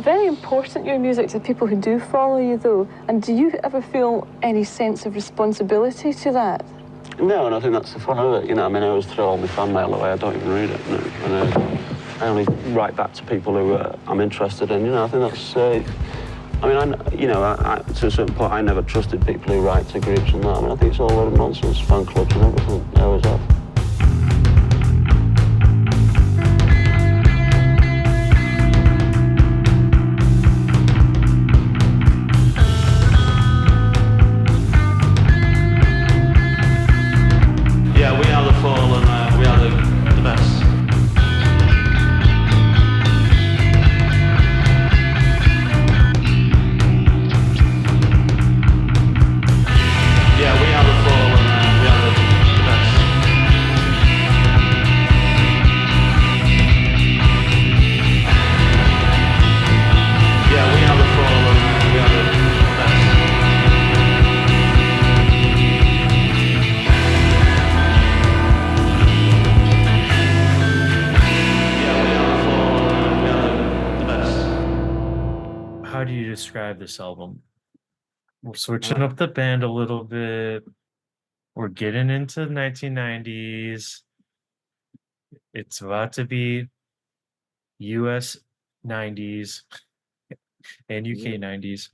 very important, your music, to people who do follow you, though. And do you ever feel any sense of responsibility to that? No, and I think that's the fun of it. You know, I mean, I always throw all my fan mail away. I don't even read it. No. And I only write back to people who I'm interested in. You know, I think that's. I mean, to a certain point, I never trusted people who write to groups and that. I mean, I think it's all a lot of nonsense, fan clubs and everything. They always have. Yeah, we are the fall and we are the best. Yeah, we are the fall and we are the best. Yeah, we are the fall and we are the best. How do you describe this album? We're switching up the band a little bit. We're getting into the 1990s. It's about to be US 90s and UK 90s.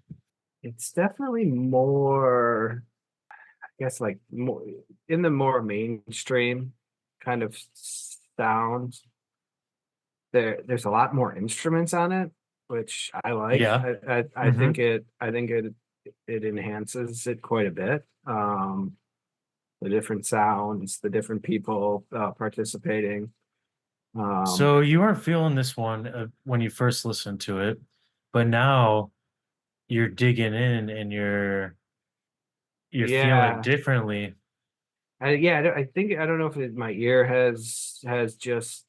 It's definitely more, I guess, like more in the more mainstream kind of sound. There's a lot more instruments on it, which I like. Yeah. I think it enhances it quite a bit. The different sounds, the different people participating. So you weren't feeling this one when you first listened to it, but now you're digging in and you're feeling differently. I don't know if my ear has just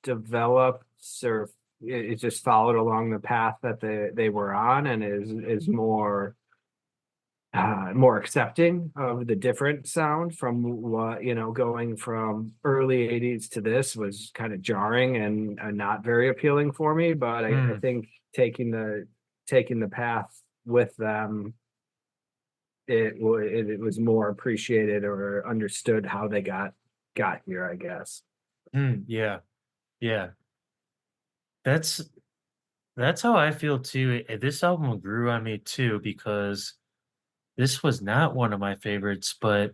developed, or it just followed along the path that they were on, and is more accepting of the different sound from what, going from early 80s to this was kind of jarring and not very appealing for me. But I think taking the path with them, it was more appreciated or understood how they got here, I guess. Yeah. That's how I feel too. This album grew on me too, because this was not one of my favorites, but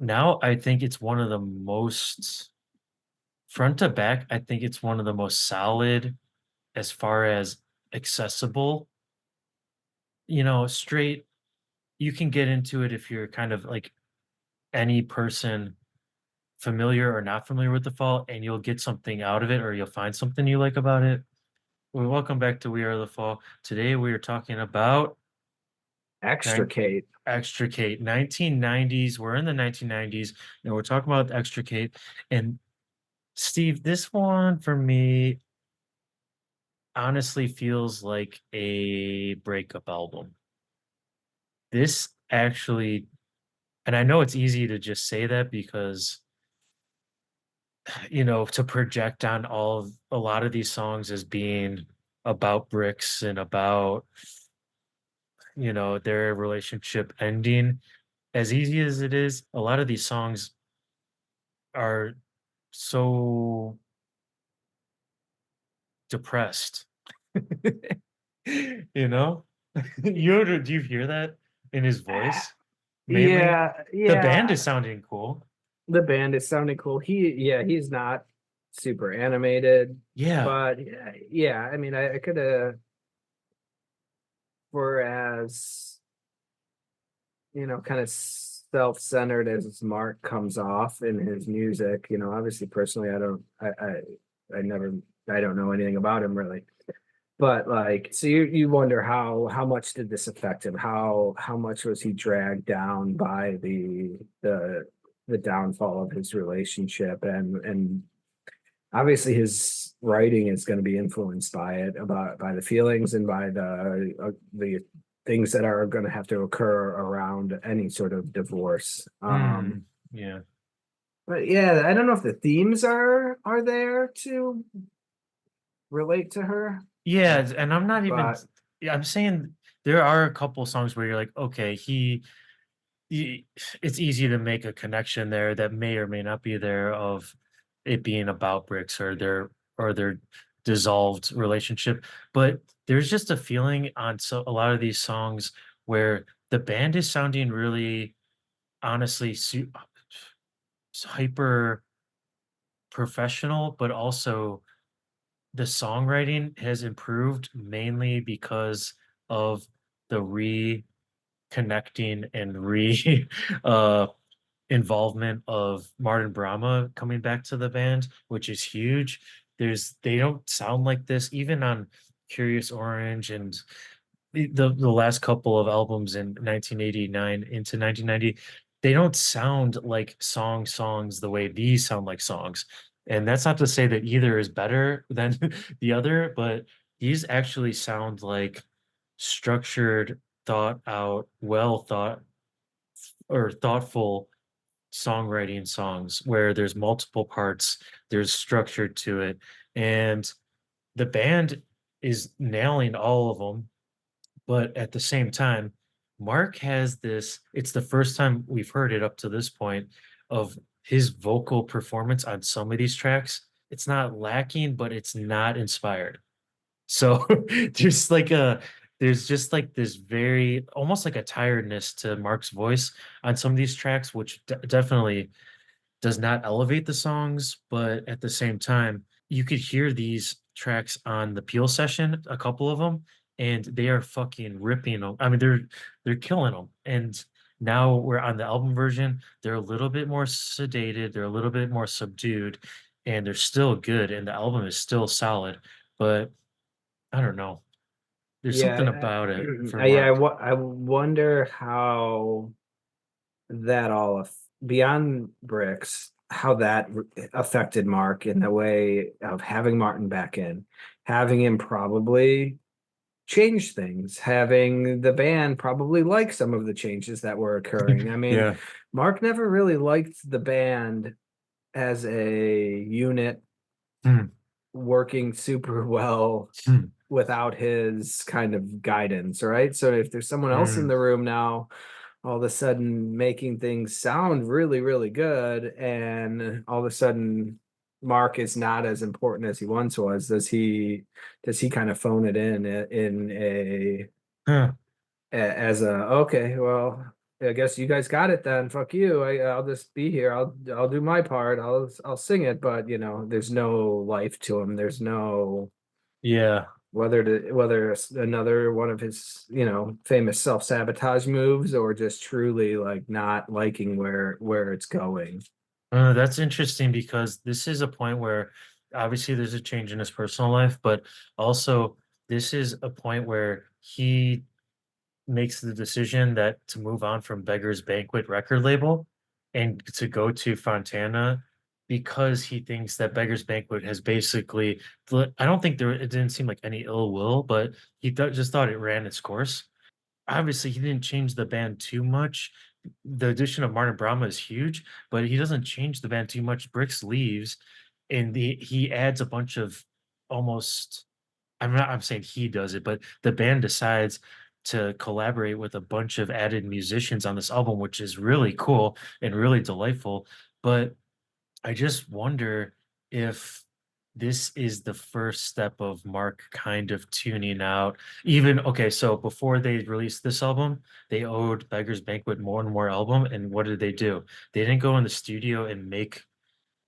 now I think it's one of the most front to back. I think it's one of the most solid as far as accessible, straight. You can get into it if you're kind of like any person familiar or not familiar with the fall, and you'll get something out of it, or you'll find something you like about it. Well, welcome back to We Are the Fall. Today we are talking about Extricate. 1990s. We're in the 1990s, and we're talking about Extricate. And Steve, this one for me honestly feels like a breakup album. This actually, and I know it's easy to just say that because to project on a lot of these songs as being about bricks and about their relationship ending. As easy as it is, a lot of these songs are so depressed. Do you hear that in his voice? Mainly? Yeah. The band is sounding cool. He's not super animated. Yeah. But yeah, I mean, I could have, whereas, kind of self-centered as Mark comes off in his music, obviously personally, I don't know anything about him really. But like, so you wonder how much did this affect him? How much was he dragged down by the downfall of his relationship, and obviously his writing is going to be influenced by it, by the feelings and by the things that are going to have to occur around any sort of divorce. Yeah. But yeah, I don't know if the themes are there to relate to her. Yeah, and I'm not even. But Yeah, I'm saying there are a couple songs where you're like, okay, he it's easy to make a connection there that may or may not be there of it being about bricks or their dissolved relationship. But there's just a feeling on a lot of these songs where the band is sounding really honestly hyper professional, but also the songwriting has improved mainly because of the reconnecting and uh involvement of Martin Brahma coming back to the band, which is huge. They don't sound like this even on Curious Orange and the last couple of albums in 1989 into 1990. They don't sound like songs the way these sound like songs. And that's not to say that either is better than the other, but these actually sound like structured, thought out, well thought or thoughtful songwriting songs where there's multiple parts, there's structure to it, and the band is nailing all of them. But at the same time, Mark has this, it's the first time we've heard it up to this point of his vocal performance on some of these tracks. It's not lacking, but it's not inspired. So there's like a there's just like this very almost like a tiredness to Mark's voice on some of these tracks, which definitely does not elevate the songs, but at the same time, you could hear these tracks on the Peel session, a couple of them, and they are fucking ripping them. I mean, they're killing them. And now we're on the album version. They're a little bit more sedated. They're a little bit more subdued, and they're still good. And the album is still solid. But I don't know. There's something yeah, about it for yeah, Mark. I wonder how that all beyond bricks, how that affected Mark in the way of having Martin back in, having him probably change things, having the band probably like some of the changes that were occurring. I mean, Yeah. Mark never really liked the band as a unit Hmm. working super well Hmm. without his kind of guidance, right? So if there's someone else in Hmm. the room now, all of a sudden making things sound really, really good, and all of a sudden Mark is not as important as he once was. Does he kind of phone it in Huh. as a okay, well, I guess you guys got it then. Fuck you. I'll just be here. I'll do my part. I'll sing it, but there's no life to him. There's no Yeah. whether it's another one of his famous self-sabotage moves or just truly like not liking where it's going. That's interesting because this is a point where obviously there's a change in his personal life, but also this is a point where he makes the decision that to move on from Beggar's Banquet record label and to go to Fontana because he thinks that Beggar's Banquet has basically, I don't think it didn't seem like any ill will, but he just thought it ran its course. Obviously he didn't change the band too much. The addition of Martin Brahma is huge, but he doesn't change the band too much. Bricks leaves, and he adds a bunch of almost. I'm saying he does it, but the band decides to collaborate with a bunch of added musicians on this album, which is really cool and really delightful. But I just wonder if this is the first step of Mark kind of tuning out. Even okay, so before they released this album, they owed Beggar's Banquet more and more album. And what did they do? They didn't go in the studio and make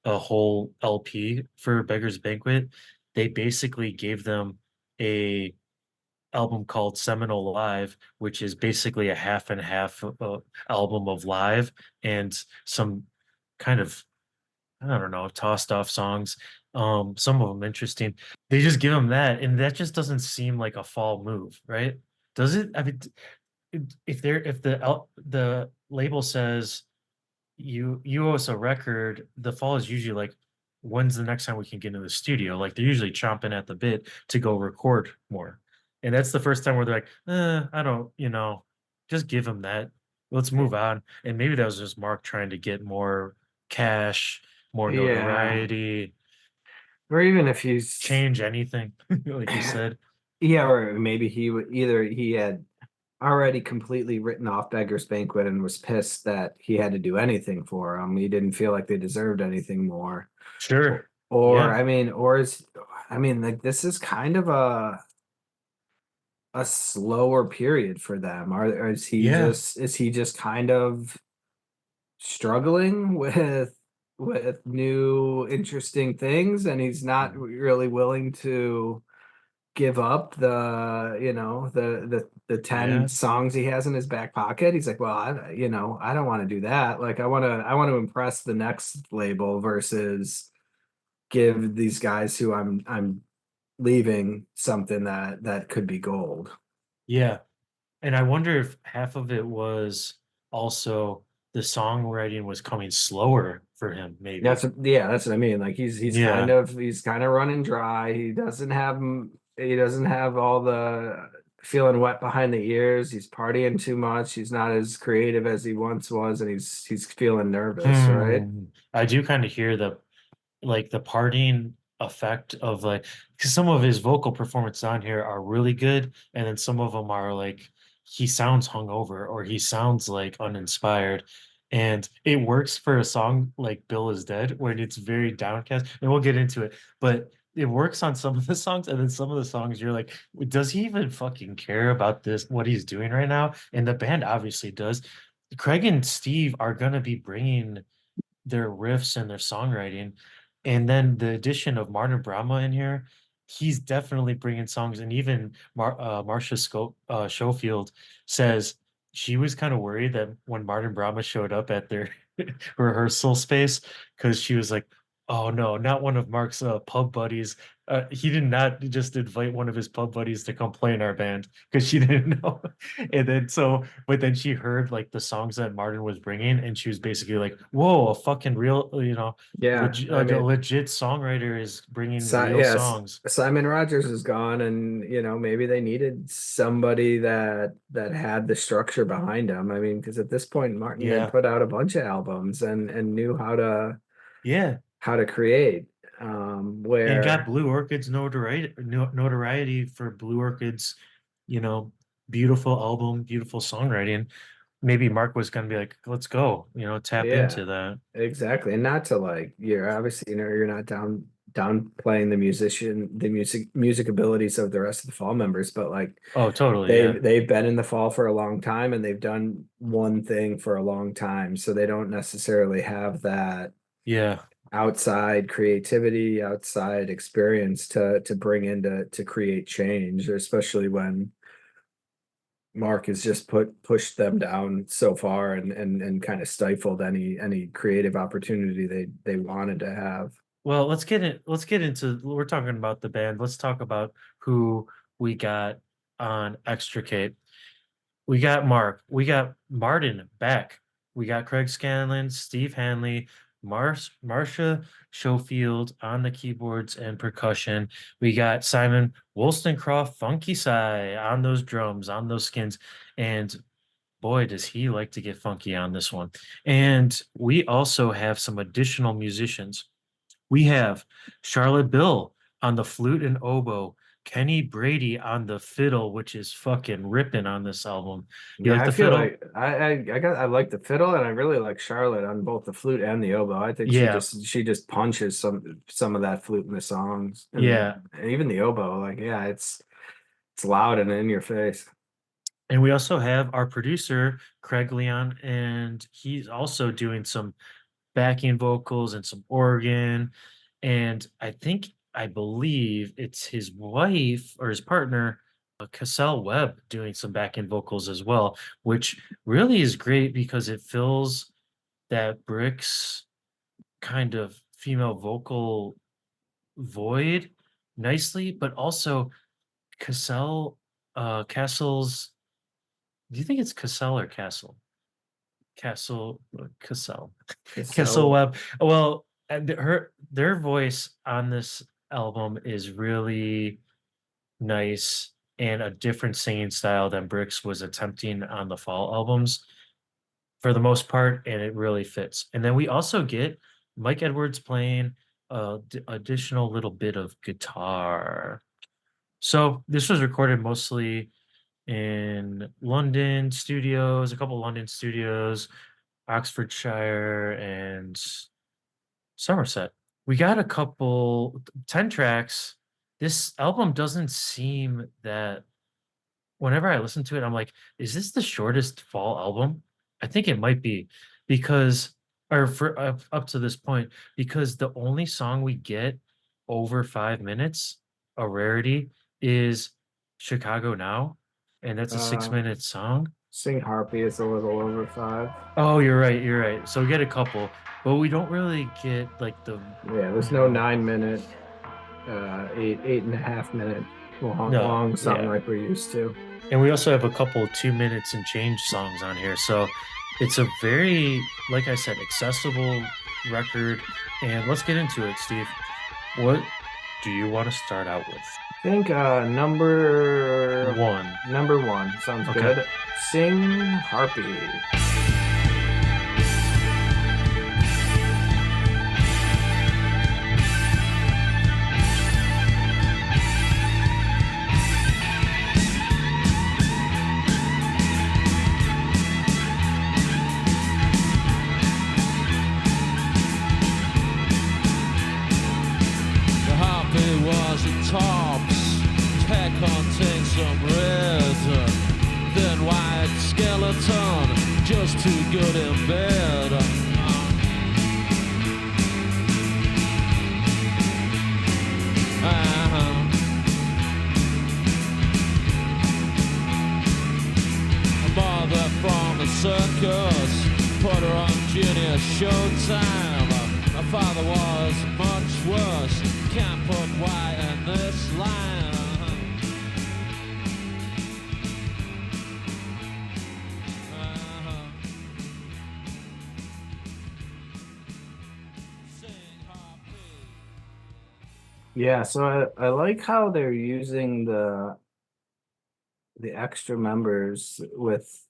a whole LP for Beggar's Banquet. They basically gave them a album called Seminole Live, which is basically a half and half album of live and some kind of I don't know, tossed off songs. Some of them interesting. They just give them that, and that just doesn't seem like a fall move, right? Does it? I mean, if the label says you owe us a record, the fall is usually like, when's the next time we can get in the studio? Like they're usually chomping at the bit to go record more, and that's the first time where they're like, I don't, just give them that. Let's move on. And maybe that was just Mark trying to get more cash, more Yeah, notoriety, or even if he's change anything, like you said. Yeah, or maybe either he had already completely written off Beggar's Banquet and was pissed that he had to do anything for him. He didn't feel like they deserved anything more. Sure. Or Yeah. I mean, like this is kind of a slower period for them. Or Yeah. is he just kind of struggling with new interesting things and he's not really willing to give up the 10 Yeah. songs he has in his back pocket. He's like, well, I don't want to do that. Like I want to impress the next label versus give these guys who I'm leaving something that could be gold. Yeah. And I wonder if half of it was also the songwriting was coming slower for him, maybe. That's what I mean. Like Yeah. he's kind of running dry. He doesn't have all the feeling wet behind the ears. He's partying too much. He's not as creative as he once was, and he's feeling nervous, right? I do kind of hear the partying effect of like because some of his vocal performances on here are really good, and then some of them are like he sounds hungover or he sounds like uninspired. And it works for a song like Bill is Dead when it's very downcast, and we'll get into it, but it works on some of the songs, and then some of the songs you're like, does he even fucking care about this, what he's doing right now? And the band obviously does. Craig and Steve are gonna be bringing their riffs and their songwriting. And then the addition of Martin Brahma in here, he's definitely bringing songs. And even Marcia Schofield says she was kind of worried that when Martin Brahma showed up at their rehearsal space, because she was like, oh no, not one of Mark's pub buddies. He did not just invite one of his pub buddies to come play in our band because she didn't know. And then but then she heard like the songs that Martin was bringing, and she was basically like, "Whoa, a fucking real, Yeah, legit, I like a mean, legit songwriter is bringing real yes, songs." Simon Rogers is gone, and maybe they needed somebody that had the structure behind him. I mean, because at this point, Martin had Yeah, put out a bunch of albums and knew yeah, how to create. and got Where Blue Orchid's notoriety for Blue Orchid's, you know, beautiful album, beautiful songwriting. Maybe Mark was gonna be like, "Let's go," tap Yeah, into that. exactly. And not to like, you're obviously, you're not downplaying the music abilities of the rest of the fall members, but like Oh, totally, yeah, they've been in the fall for a long time and they've done one thing for a long time. So they don't necessarily have that yeah. outside creativity, outside experience to bring into to create change, especially when Mark has just pushed them down so far and kind of stifled any creative opportunity they wanted to have. Well, let's get into we're talking about the band. Let's talk about who we got on Extricate. We got Mark, we got Martin Beck, we got Craig Scanlon, Steve Hanley, Marcia Schofield on the keyboards and percussion. We got Simon Wollstonecroft, Funky Sai on those drums, on those skins, and boy, does he like to get funky on this one. And we also have some additional musicians. We have Charlotte Bill on the flute and oboe, Kenny Brady on the fiddle, which is fucking ripping on this album. You Yeah, like I the feel fiddle? like I like the fiddle and I really like Charlotte on both the flute and the oboe. I think Yeah, she just punches some of that flute in the songs yeah. and even the oboe. Like, yeah, it's loud and in your face. And we also have our producer, Craig Leon, and he's also doing some backing vocals and some organ. And I believe it's his wife or his partner, Cassell Webb, doing some backing vocals as well, which really is great because it fills that Brick's kind of female vocal void nicely, but also Castle's, do you think it's Cassell or Castle? Cassell. Cassell So Webb. Well, and their voice on this album is really nice and a different singing style than Bricks was attempting on the fall albums for the most part, and it really fits. And then we also get Mike Edwards playing a additional little bit of guitar. So this was recorded mostly in London studios, a couple London studios, Oxfordshire, and Somerset. We got a couple 10 tracks. This album doesn't seem that whenever I listen to it, I'm like, is this the shortest fall album? I think it might be because, or for up to this point, because the only song we get over 5 minutes, a rarity, is Chicago Now, and that's a 6 minute song. Sing Harpy is a little over 5. Oh, you're right. You're right. So we get a couple, but we don't really get like the Yeah, there's no 9 minute, 8.5 minute long song yeah. like we're used to. And we also have a couple 2 minutes and change songs on here. So it's a very, like I said, accessible record. And let's get into it, Steve. What do you want to start out with? I think number One. Number one sounds Okay. good. Sing Harpy. The harpy was in tops, head contained some red, then white skeleton, just too good in bed. A mother from the circus put her on junior showtime. My father was much worse. Can't put why in this line. Sing harpy. Yeah, so I like how they're using the extra members with,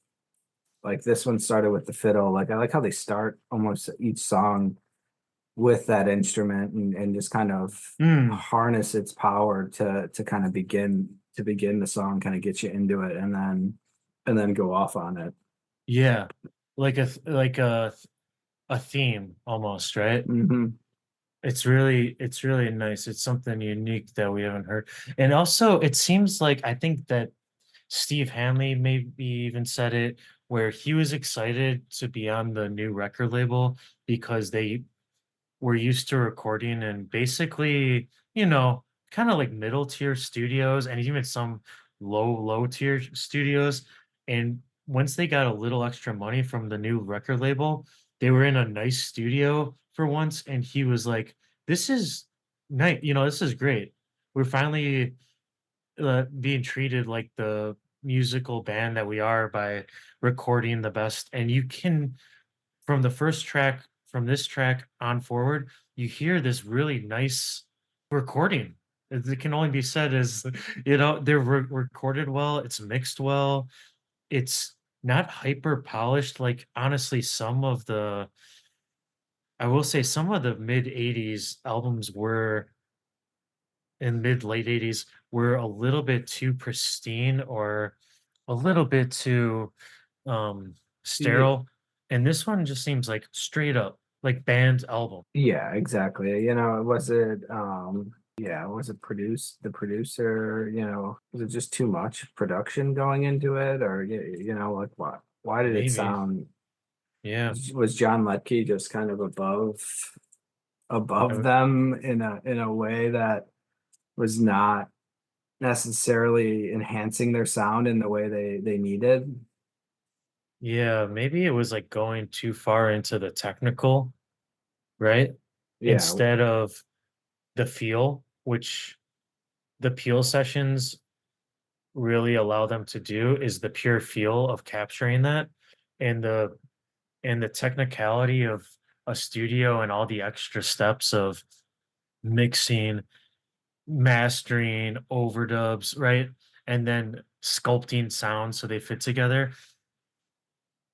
like, this one started with the fiddle. Like, I like how they start almost each song with that instrument and just kind of Mm, harness its power to kind of begin the song, kind of get you into it, and then go off on it. yeah. Like a theme almost, right? Hmm. It's really nice. It's something unique that we haven't heard. And also it seems like I think that Steve Hanley maybe even said it where he was excited to be on the new record label because they were used to recording in basically, kind of like middle tier studios and even some low tier studios. And once they got a little extra money from the new record label, they were in a nice studio for once. And he was like, this is nice. This is great. We're finally being treated like the musical band that we are by recording the best. And you can from the first track, from this track on forward, you hear this really nice recording. It can only be said as, they're recorded well, it's mixed well, it's not hyper polished. Like, honestly, I will say some of the mid 80s albums were, in mid late 80s, were a little bit too pristine or a little bit too sterile, and this one just seems like straight up like band album. Yeah, exactly. Was it produced the producer, was it just too much production going into it, or like, why did it Maybe. sound, Yeah. was John Lepke just kind of above Uh, them in a way that was not necessarily enhancing their sound in the way they needed? yeah, maybe it was like going too far into the technical, right? Yeah, Instead of the feel, which the peel sessions really allow them to do, is the pure feel of capturing that, and the technicality of a studio and all the extra steps of mixing, mastering, overdubs, right? And then sculpting sound so they fit together.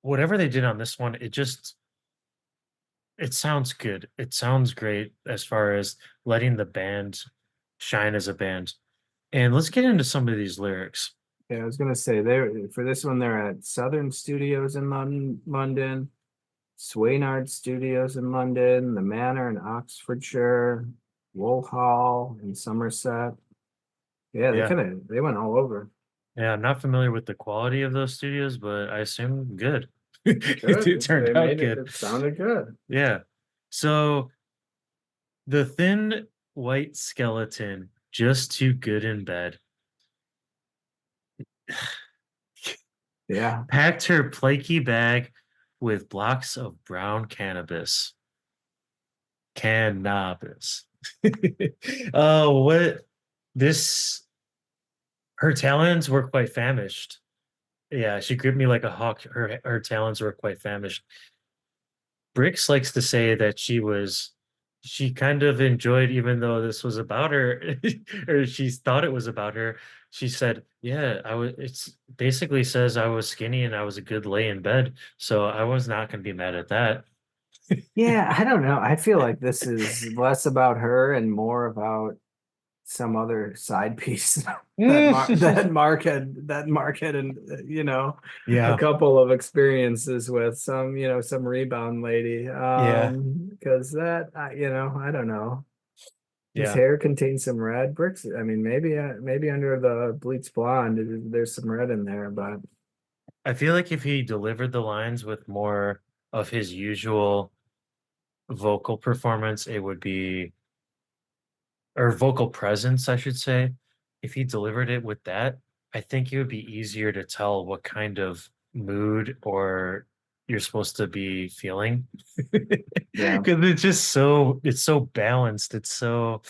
Whatever they did on this one, it sounds good. It sounds great as far as letting the band shine as a band. And let's get into some of these lyrics. Yeah, I was gonna say for this one they're at Southern Studios in London, Swaynard Studios in London, the Manor in Oxfordshire, Wool Hall in Somerset. Yeah, Yeah. they went all over. Yeah, I'm not familiar with the quality of those studios, but I assume good. Good. It turned They out made it. good. It sounded good. Yeah. So the thin white skeleton, just too good in bed, Yeah. packed her plaky bag with blocks of brown cannabis. Cannabis. Oh, what this her talons were quite famished. Yeah, she gripped me like a hawk. Her talons were quite famished. Brix likes to say that she kind of enjoyed, even though this was about her, or she thought it was about her. She said, "Yeah, I was." It's basically says I was skinny and I was a good lay in bed, so I was not going to be mad at that. Yeah, I don't know. I feel like this is less about her and more about some other side piece that Mark had and a Yeah, couple of experiences with some rebound lady yeah, because I don't know, his yeah. hair contains some red bricks. I mean, maybe under the bleach blonde there's some red in there, but I feel like if he delivered the lines with more of his usual vocal performance, it would be, or vocal presence, I should say. If he delivered it with that, I think it would be easier to tell what kind of mood or you're supposed to be feeling. yeah. Because it's so balanced. It's so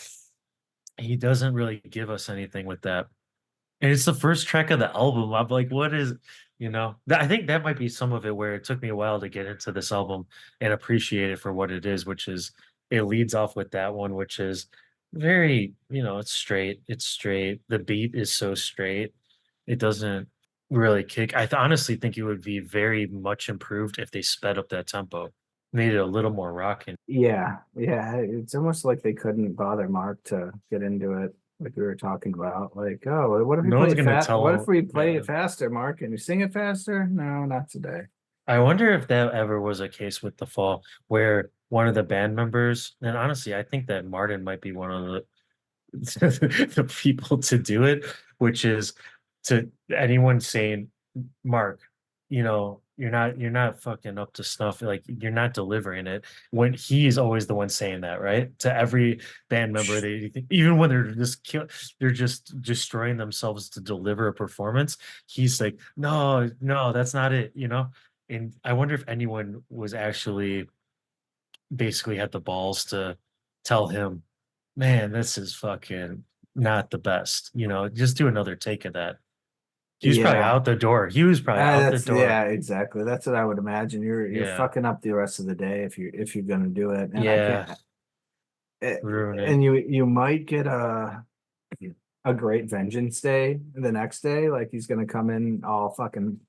he doesn't really give us anything with that. And it's the first track of the album. I'm like, what is, I think that might be some of it where it took me a while to get into this album and appreciate it for what it is, which is it leads off with that one, which is very, it's straight. It's straight. The beat is so straight. It doesn't really kick. Honestly think it would be very much improved if they sped up that tempo, made it a little more rocking. Yeah, it's almost like they couldn't bother Mark to get into it, like we were talking about. Like, oh, what if we No play one's it gonna fast? What if tell. we play Yeah. it faster, Mark? Can you sing it faster? No, not today. I wonder if that ever was a case with the fall where one of the band members, and honestly, I think that Martin might be one of the people to do it, which is to anyone saying, Mark, you're not fucking up to snuff, like you're not delivering it. When he's always the one saying that, right? To every band member, they even when they're just destroying themselves to deliver a performance, he's like, no, no, that's not it. And I wonder if anyone was actually basically had the balls to tell him, man, this is fucking not the best. Just do another take of that. He was probably Yeah, out the door. He was probably out the that's door. yeah, exactly. That's what I would imagine. You're Yeah. fucking up the rest of the day if you're gonna do it, and I Yeah. can't. Ruin it. And you might get a great vengeance day the next day, like he's gonna come in all fucking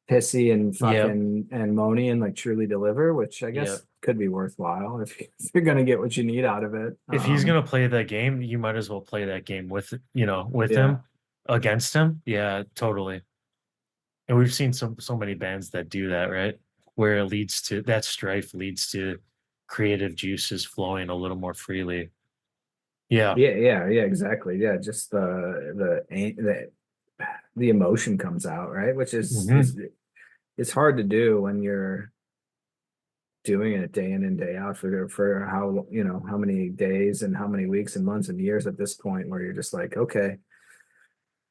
pissy and Yep. fucking and moany and like truly deliver, which I guess Yep. could be worthwhile if you're gonna get what you need out of it. If he's gonna play that game, you might as well play that game with Yeah, him, against him. Yeah, totally. And we've seen so many bands that do that, right? Where it leads to that strife leads to creative juices flowing a little more freely. Yeah. yeah, exactly. Yeah, just the emotion comes out, right? Which is Mhm. it's hard to do when you're doing it day in and day out for how many days and how many weeks and months and years at this point where you're just like, okay,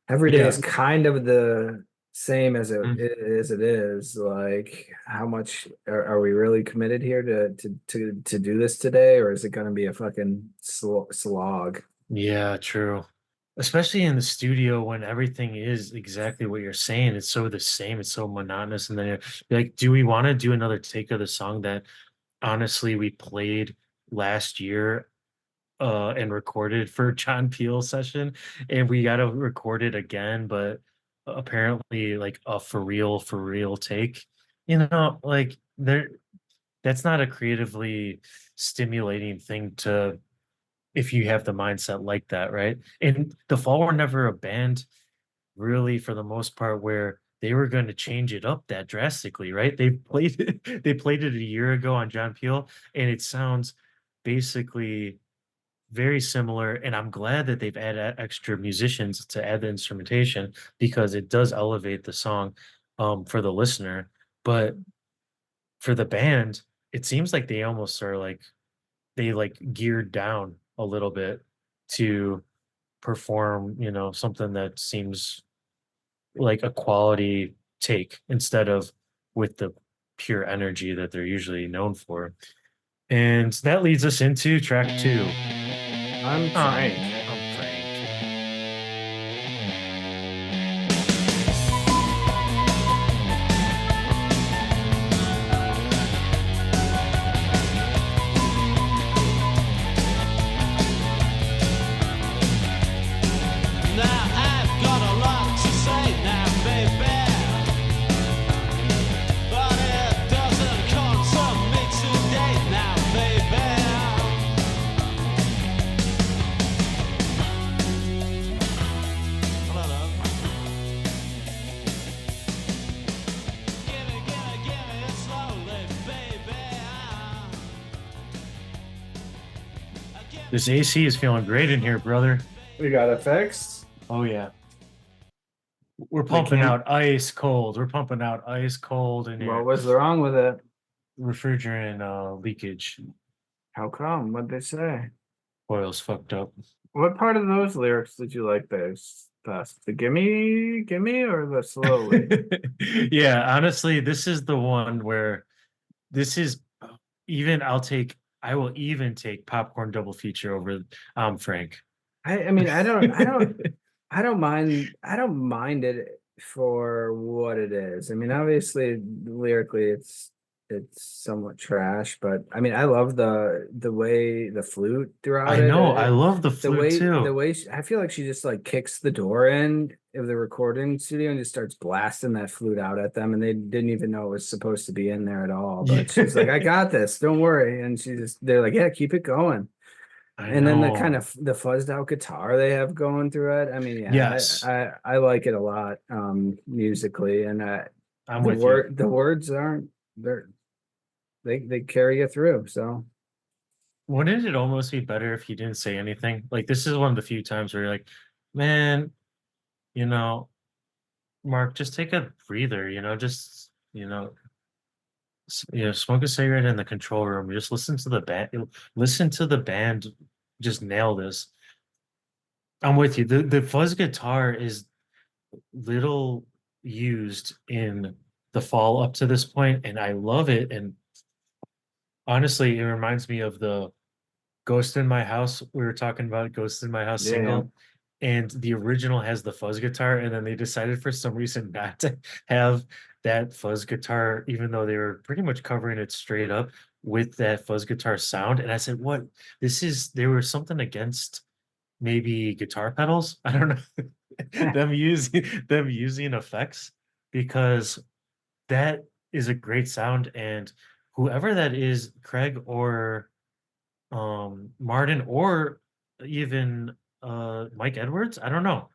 every day is Yeah. kind of the same Mm. as it is. Like, how much are we really committed here to do this today, or is it going to be a fucking slog? Yeah, true. Especially in the studio when everything is exactly what you're saying. It's so the same. It's so monotonous. And then you're like, do we want to do another take of the song that honestly we played last year and recorded for John Peel session, and we got to record it again, but apparently like a for real take. Like there, that's not a creatively stimulating thing to if you have the mindset like that, right? And the Fall were never a band really for the most part where they were going to change it up that drastically, right? They played it, they played it a year ago on John Peel, and it sounds basically very similar. And I'm glad that they've added extra musicians to add the instrumentation because it does elevate the song for the listener. But for the band, it seems like they almost are like they like geared down a little bit to perform, something that seems like a quality take instead of with the pure energy that they're usually known for. And that leads us into track 2. I'm Frank. I'm Frank. Now I've got a lot to say now, baby, but it doesn't concern me today now, baby. Hello, love. Give me it slowly, baby. This AC is feeling great in here, brother. We got it fixed. Oh yeah. We're pumping can't- out ice cold. We're pumping out ice cold in here. What was wrong with it? Refrigerant leakage. How come? What'd they say? Oil's fucked up. What part of those lyrics did you like best? The gimme, or the slowly? Yeah, honestly, this is the one where this is even I will even take Popcorn Double Feature over Frank. I mean, I don't mind it for what it is. I mean, obviously lyrically it's somewhat trash, but I mean, I love the way the flute throughout I it. know, I love the The flute way too. I feel like she just like kicks the door in of the recording studio and just starts blasting that flute out at them, and they didn't even know it was supposed to be in there at all. But she's like, "I got this, don't worry," and they're like, "Yeah, keep it going." And then the kind of the fuzzed out guitar they have going through it. I mean, yeah, Yes. I like it a lot musically, and I'm with you. the words they carry you through. So Wouldn't it almost be better if you didn't say anything? Like this is one of the few times where you're like, man, you know, Mark, just take a breather, just smoke a cigarette in the control room. Just listen to the band just nail this. I'm with you. The fuzz guitar is little used in the Fall up to this point, and I love it. And honestly, it reminds me of the Ghost in My House. We were talking about Ghost in My House Yeah. single, and the original has the fuzz guitar, and then they decided for some reason not to have that fuzz guitar, even though they were pretty much covering it straight up with that fuzz guitar sound. And I said, what? There was something against maybe guitar pedals. I don't know. them using effects, because that is a great sound. And whoever that is, Craig or Martin, or even Mike Edwards, I don't know.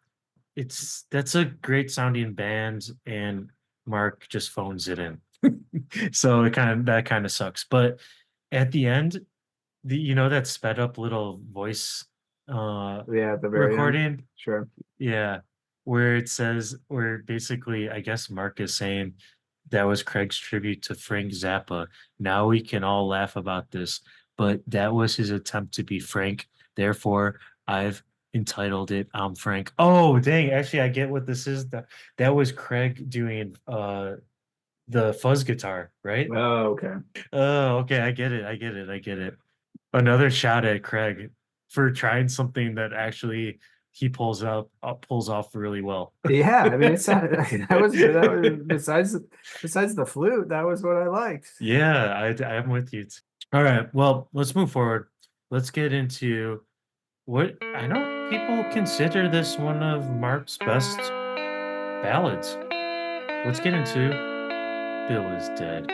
That's a great sounding band, and Mark just phones it in. So that kind of sucks. But at the end, that sped up little voice yeah, at the very recording. end. Sure. Yeah, where basically I guess Mark is saying that was Craig's tribute to Frank Zappa. Now we can all laugh about this, but that was his attempt to be Frank. Therefore, I've entitled it I'm Frank. Oh, dang, actually I get what this is. That was Craig doing the fuzz guitar, right? Oh, okay. Oh, okay, I get it. Another shot at Craig for trying something that actually he pulls off really well. Yeah, I mean, that was besides the flute, that was what I liked. Yeah, I'm with you. All right, well, let's move forward. Let's get into what I know people consider this one of Mark's best ballads. Let's get into Bill is Dead.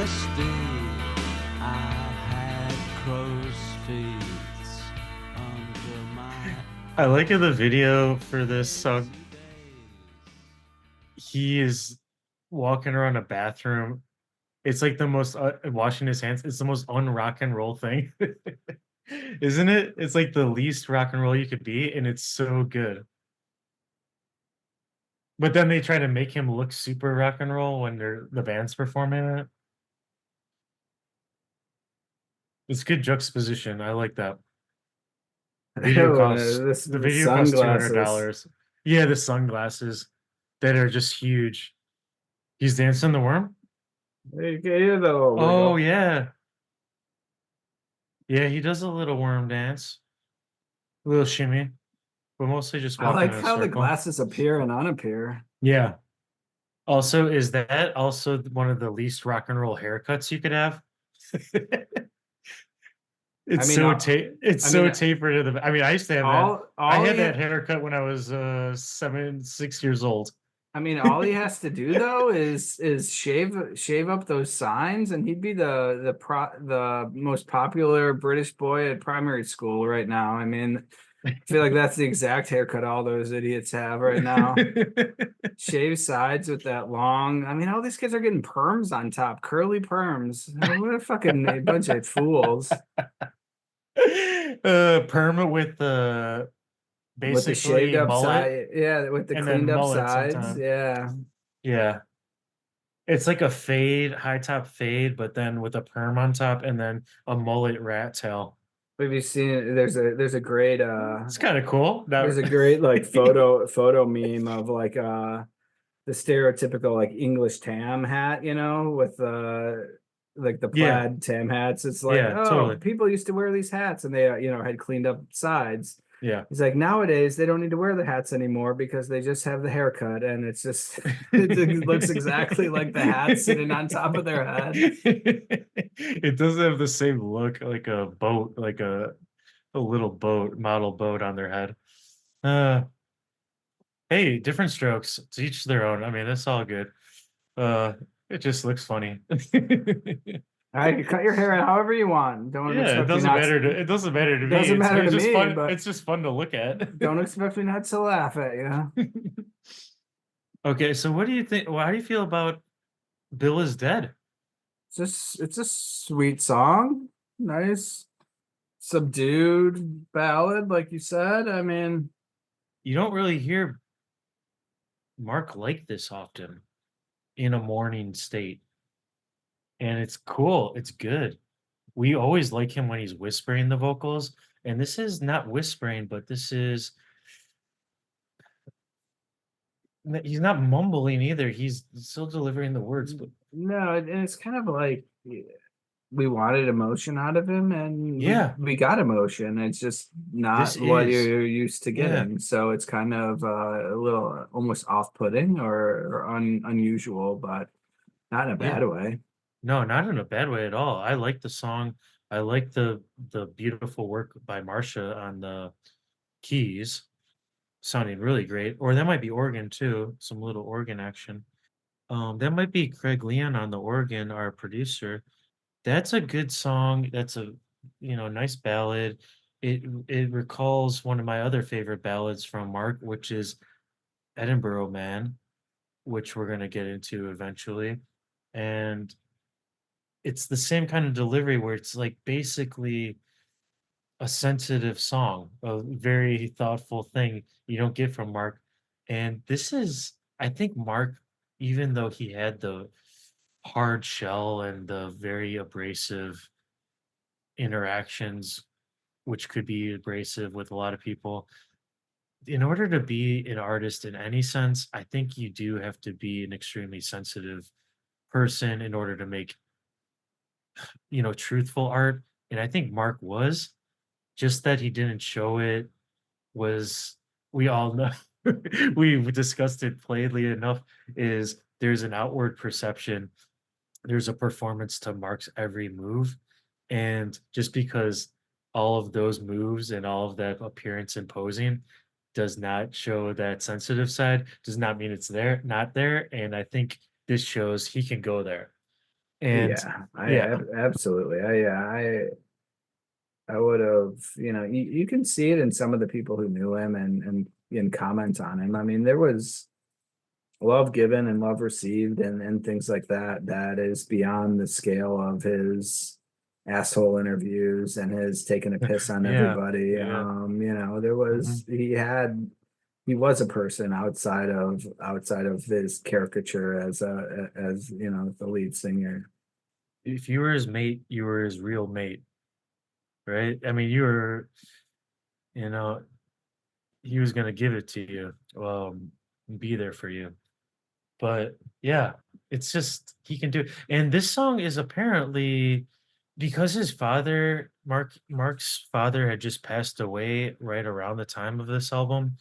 thirsty. I had crow's feet under my I like in the video for this song, he is walking around a bathroom. It's like the most washing his hands. It's the most un-rock and roll thing, isn't it? It's like the least rock and roll you could be, and it's so good. But then they try to make him look super rock and roll when the band's performing it. It's good juxtaposition. I like that. This The video costs sunglasses. $200. Yeah, the sunglasses that are just huge. He's dancing the worm. You can hear the little Oh wiggle. yeah, yeah. He does a little worm dance, a little shimmy, but mostly just I walking like in a how the circle. glasses appear and unappear. Yeah. Also, is that also one of the least rock and roll haircuts you could have? It's mean, so all- it's I so mean, tapered to the. I mean, I used to have that. I all had he- that haircut when I was 6 years old. I mean, all he has to do though is shave up those signs, and he'd be the most popular British boy at primary school right now. I mean, I feel like that's the exact haircut all those idiots have right now. Shave sides with that long. I mean, all these kids are getting perms on top, curly perms. What a fucking bunch of fools. Perma with the With the shaved basically up mullet side, yeah, with the and then cleaned up mullet sides, sometimes. yeah. Yeah. It's like a fade, high top fade, but then with a perm on top and then a mullet rat tail. Have you seen? There's a great It's kind of cool. there's a great like photo meme of like the stereotypical like English tam hat, you know, with like the Yeah, plaid tam hats. It's like, yeah, oh, totally. people used to wear these hats and they had cleaned up sides. Yeah. He's like, nowadays they don't need to wear the hats anymore because they just have the haircut and it's just it looks exactly like the hat sitting on top of their head. It doesn't have the same look like a boat, like a little boat, model boat on their head. Hey, different strokes, to each their own. I mean, that's all good. It just looks funny. All right, you cut your hair however you want. Don't Yeah, it expect me doesn't not matter to it doesn't matter to me. doesn't matter It's to just me, fun. but It's just fun to look at. don't expect me not to laugh at you. Okay, so what do you think? Well, how do you feel about Bill is Dead? It's a sweet song, nice, subdued ballad, like you said. I mean, You don't really hear Mark like this often in a morning state. And it's cool. It's good. We always like him when he's whispering the vocals. And this is not whispering, but this is he's not mumbling either. He's still delivering the words. But no, and it's kind of like we wanted emotion out of him, and yeah, we got emotion. It's just not this what is. you're used to Yeah. getting. So it's kind of a little almost off-putting or unusual, but not in a bad Yeah. way. No, not in a bad way at all. I like the song. I like the beautiful work by Marcia on the keys, sounding really great. Or that might be organ too, some little organ action. That might be Craig Leon on the organ, our producer. That's a good song. That's a nice ballad. It recalls one of my other favorite ballads from Mark, which is Edinburgh Man, which we're gonna get into eventually. And it's the same kind of delivery where it's like basically a sensitive song, a very thoughtful thing you don't get from Mark. And this is, I think, Mark, even though he had the hard shell and the very abrasive interactions, which could be abrasive with a lot of people, in order to be an artist in any sense, I think you do have to be an extremely sensitive person in order to make truthful art. And I think Mark was, just that he didn't show it was, we all know, we've discussed it plainly enough, is there's an outward perception, there's a performance to Mark's every move. And just because all of those moves and all of that appearance and posing does not show that sensitive side, does not mean it's not there. And I think this shows he can go there. And Yeah, yeah, absolutely. I would have, you can see it in some of the people who knew him and comment on him. I mean, there was love given and love received and things like that. That is beyond the scale of his asshole interviews and his taking a piss on yeah, everybody. yeah. There Mhm. was he was a person outside of his caricature as the lead singer. If you were his mate, you were his real mate, right? I mean, you were, you know, he was gonna give it to you, be there for you. But yeah, it's just he can do it. And this song is apparently because his father, Mark's father, had just passed away right around the time of this album.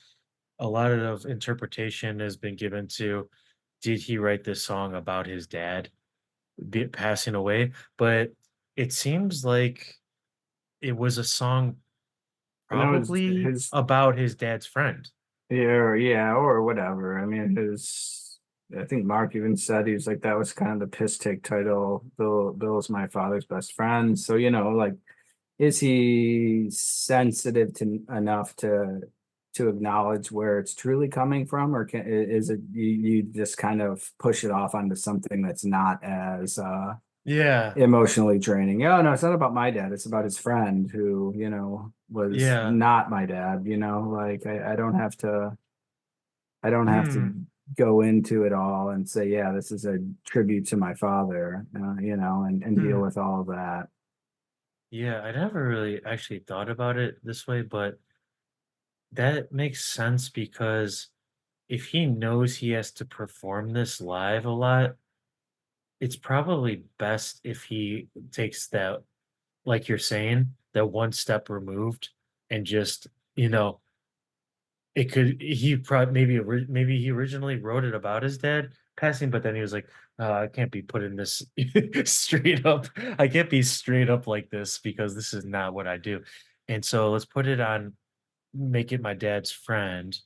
A lot of interpretation has been given to did he write this song about his dad passing away? But it seems like it was a song probably His about his dad's friend. yeah, or whatever. I mean, I think Mark even said he was like that was kind of the piss take title. Bill's my father's best friend. So, like, is he sensitive to enough to acknowledge where it's truly coming from, or is it you just kind of push it off onto something that's not as Yeah, emotionally draining? Oh no, it's not about my dad. It's about his friend who, was yeah. not my dad. Like I don't have to Hmm. go into it all and say, yeah, this is a tribute to my father, and deal Hmm. with all of that. Yeah, I never really actually thought about it this way, but that makes sense because if he knows he has to perform this live a lot, it's probably best if he takes that, like you're saying, that one step removed and just, you know, it could he probably maybe he originally wrote it about his dad passing, but then he was like, I can't be putting this straight up. I can't be straight up like this because this is not what I do. And so let's put it on, make it my dad's friend.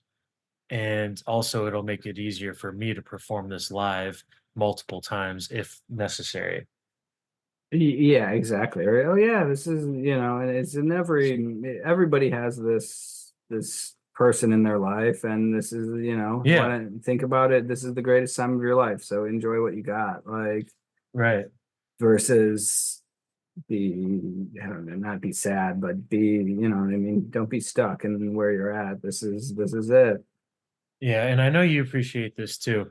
And also it'll make it easier for me to perform this live multiple times if necessary. Yeah, exactly. Right. Oh yeah, this is, and it's in everybody has this person in their life, and this is, why Yeah, don't think about it? This is the greatest time of your life, so enjoy what you got. Like right. versus be, I don't know, not be sad, but be, what I mean? Don't be stuck in where you're at. This is it. Yeah, and I know you appreciate this too.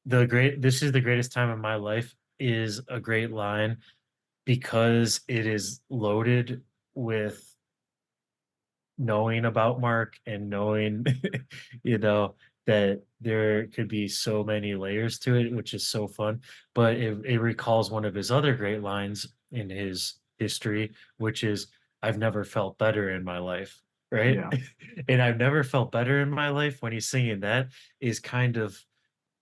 This is the greatest time of my life is a great line because it is loaded with knowing about Mark and knowing, you know, that there could be so many layers to it, which is so fun. But it recalls one of his other great lines in his history, which is, I've never felt better in my life. Right. Yeah. And I've never felt better in my life when he's singing that is kind of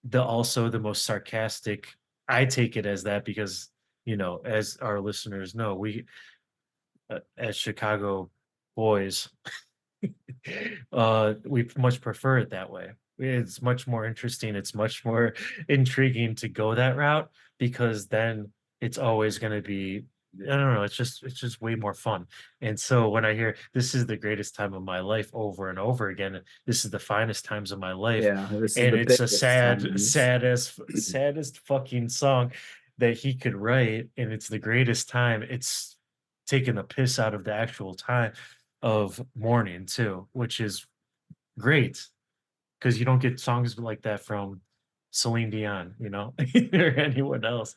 the most sarcastic. I take it as that because, as our listeners know, we, as Chicago boys, we much prefer it that way. It's much more interesting. It's much more intriguing to go that route because then it's always going to be, I don't know, it's just way more fun. And so when I hear this is the greatest time of my life over and over again, this is the finest times of my life, Yeah. This is and the it's a biggest sad, times. saddest fucking song that he could write, and it's the greatest time. It's taking the piss out of the actual time of mourning too, which is great because you don't get songs like that from Celine Dion, or anyone else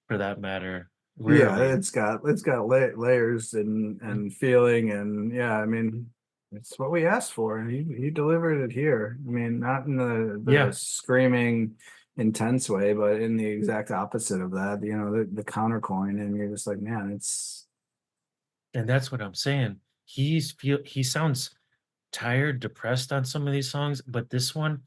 for that matter. Yeah, Rarely. it's got layers and feeling, and yeah, I mean, it's what we asked for, and he delivered it here. I mean, not in the Yeah, screaming intense way, but in the exact opposite of that. The countercoin, and you're just like, man, it's and that's what I'm saying. He sounds tired, depressed on some of these songs, but this one,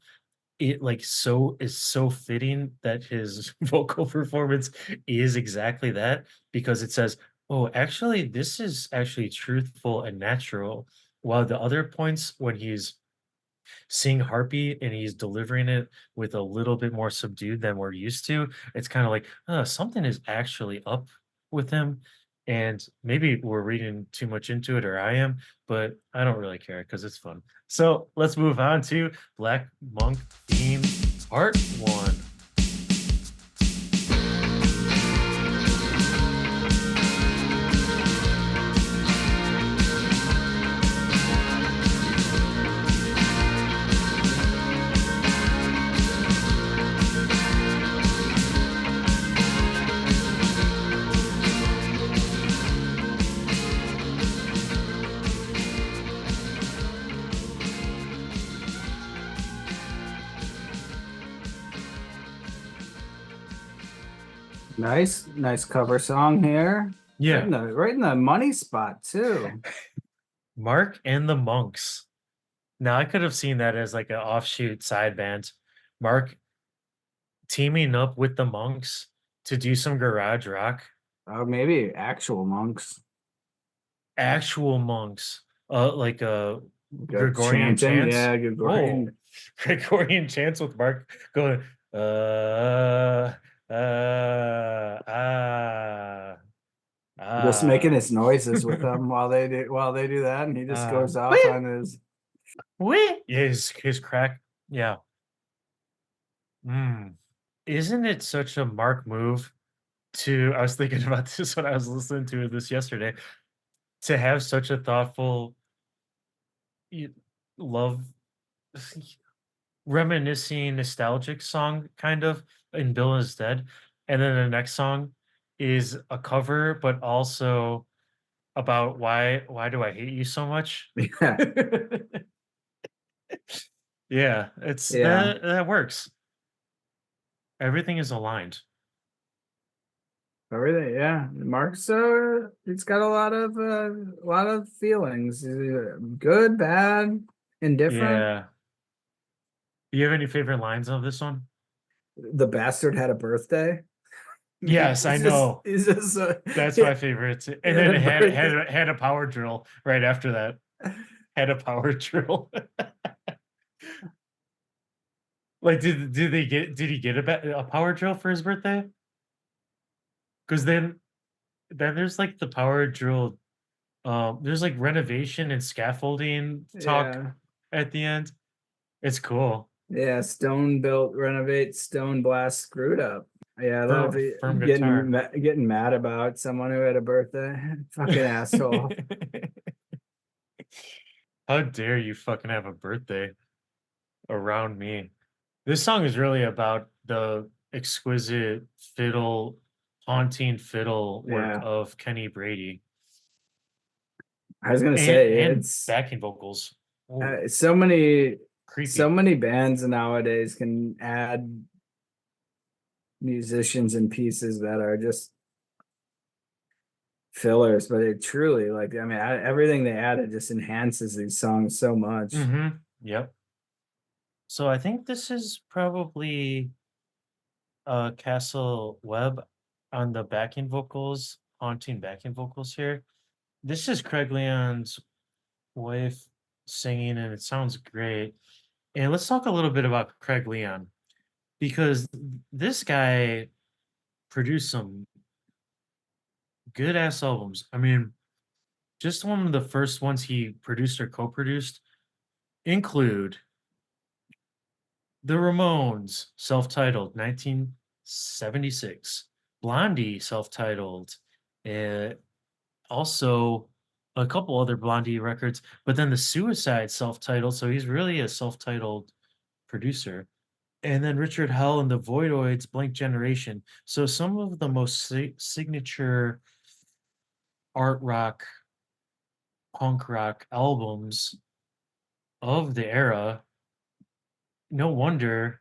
it like so is so fitting that his vocal performance is exactly that because it says, "Oh, actually, this is actually truthful and natural." While the other points when he's seeing Harpy and he's delivering it with a little bit more subdued than we're used to, it's kind of like, something is actually up with him. And maybe we're reading too much into it, or I am, but I don't really care because it's fun. So let's move on to Black Monk Theme Part 1. Nice cover song here. Yeah. Right in the money spot too. Mark and the Monks. Now I could have seen that as like an offshoot side band. Mark teaming up with the Monks to do some garage rock. Or maybe actual monks. Actual monks. Like Good Gregorian chanting, chants. yeah, Gregorian. Whoa. Gregorian chants with Mark going Just making his noises with them while they do that, and he just goes off on his. His crack. Yeah. Isn't it such a Mark move to? I was thinking about this when I was listening to this yesterday. To have such a thoughtful love, reminiscing, nostalgic song, kind of in Bill is Dead, and then the next song is a cover, but also about why do I hate you so much? Yeah, Yeah, it's Yeah. that works. Everything is aligned. everything. Yeah, Mark's he's got a lot of feelings. Good, bad, indifferent. Yeah. Do you have any favorite lines of this one? The bastard had a birthday. Yes, I know. He's just That's my favorite. And then it had a power drill right after that. Had a power drill. Like, did he get a power drill for his birthday? Because then there's like the power drill. There's like renovation and scaffolding talk Yeah. at the end. It's cool. Yeah, stone built, renovate, stone blast, screwed up. Yeah, I love it. Firm guitar. Getting mad about someone who had a birthday. Fucking asshole. How dare you fucking have a birthday around me? This song is really about the exquisite haunting fiddle work Yeah. of Kenny Brady. I was gonna say And it's backing vocals. Ooh, so many creepy. bands nowadays can add musicians and pieces that are just fillers, but it truly, like, I mean, everything they added just enhances these songs so much. Yep. So I think this is probably Castle Webb on the backing vocals, haunting backing vocals here. This is Craig Leon's wife singing, and it sounds great. And let's talk a little bit about Craig Leon, because this guy produced some good ass albums. I mean, just one of the first ones he produced or co-produced include The Ramones, self-titled, 1976. Blondie, self-titled. Also a couple other Blondie records, but then the Suicide, self-titled. So he's really a self-titled producer. And then Richard Hell and the Voidoids, Blank Generation. So some of the most signature art rock, punk rock albums of the era. No wonder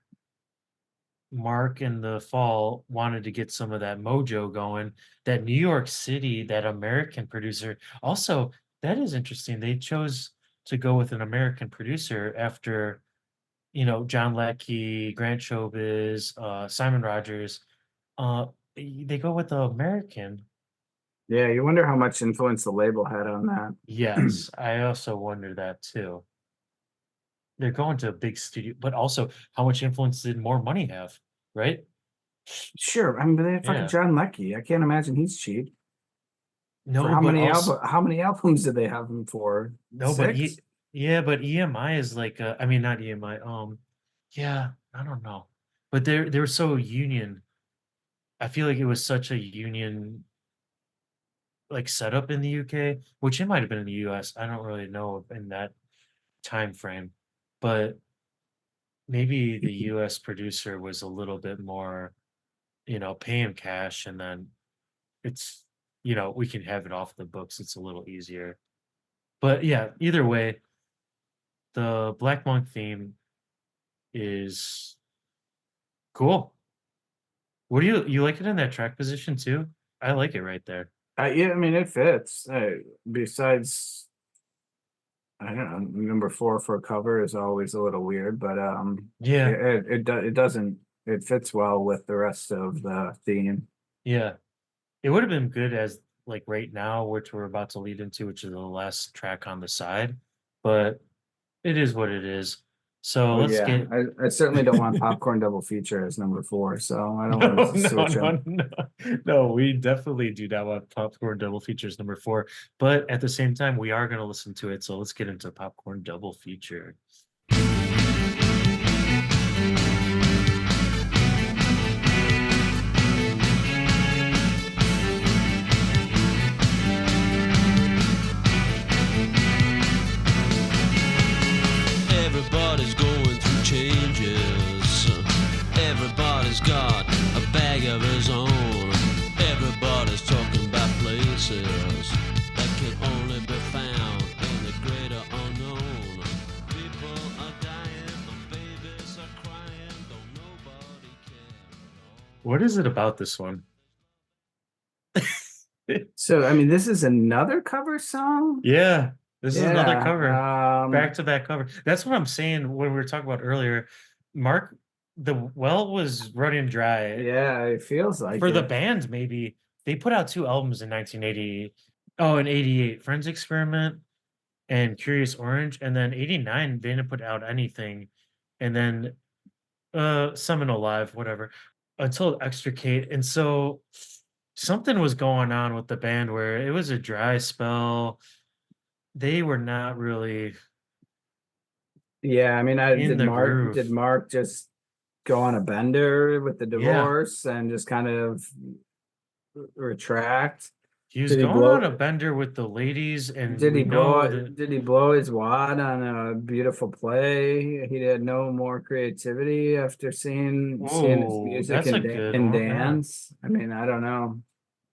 Mark in the Fall wanted to get some of that mojo going. That New York City, that American producer. Also, that is interesting. They chose to go with an American producer after, John Leckie, Grant Showbiz, Simon Rogers. They go with the American. Yeah, you wonder how much influence the label had on that. Yes, I also wonder that too. they're going to a big studio, but also how much influence did More Money have, right? Sure, I mean, but they had fucking Yeah. John Leckie. I can't imagine he's cheap. For No, how but many also how many albums did they have him for? no, but Six? yeah, but EMI is like I mean not EMI. Yeah, I don't know. But they were so union. I feel like it was such a union like setup in the UK, which it might have been in the US. I don't really know in that time frame. But maybe the US producer was a little bit more, pay him cash and then it's we can have it off the books. It's a little easier. But yeah, either way, the Black Monk theme is cool. What do you like it in that track position too? I like it right there. Yeah, I mean it fits. Besides, I don't know, number four for a cover is always a little weird, but Yeah, it doesn't it fits well with the rest of the theme. yeah. It would have been good as like right now, which we're about to lead into, which is the last track on the side, but it is what it is. So Oh let's yeah, get I certainly don't want Popcorn Double Feature as number four, so I don't want no, to no, switch no, them. no, no. We definitely do not want Popcorn Double Features number 4, but at the same time, we are going to listen to it. So let's get into Popcorn Double Feature. Everybody's going through changes. Everybody's got a bag of his own. Everybody's talking about places that can only be found in the greater unknown. People are dying, the babies are crying, don't nobody care at all. What is it about this one? So I mean, this is another cover song. Yeah, this is another Yeah, cover, back to back cover. That's what I'm saying when we were talking about earlier. Mark, the well was running dry yeah, it feels like for the it. band. Maybe they put out 2 albums in 1980. Oh, in '88, Friends Experiment and Curious Orange, and then '89 they didn't put out anything, and then Seminole Live, whatever, until Extricate. And so something was going on with the band where it was a dry spell. They were not really Yeah, I mean, I in the Did groove. Mark just go on a bender with the Yeah. divorce and just kind of retract? He was Did he going on blow? a bender with the ladies, and we know that Did he blow his wad on a beautiful play? He had no more creativity after seeing his oh, music that's a good and one. Yeah. dance. I mean, I don't know.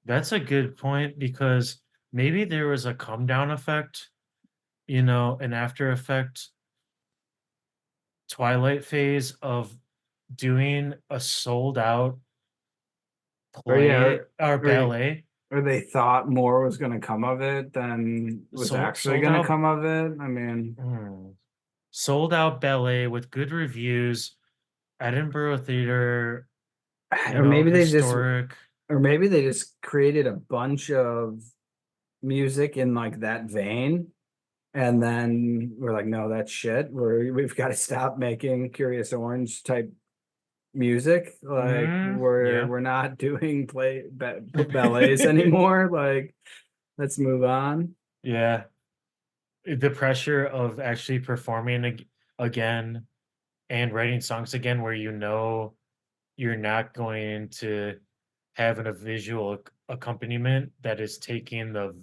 That's a good point because maybe there was a come down effect, an after effect twilight phase of doing a sold out Or yeah, play or or, ballet. or they thought more was going to come of it than was actually Sold going to out come of it. I mean, sold out ballet with good reviews, Edinburgh Theater, or maybe they just historic. or maybe they just created a bunch of music in like that vein, and then we're like, no, that's shit. We've got to stop making Curious Orange type music. Like Yeah. we're not doing ballets anymore. Like let's move on. Yeah. The pressure of actually performing again and writing songs again where you're not going to having a visual accompaniment that is taking the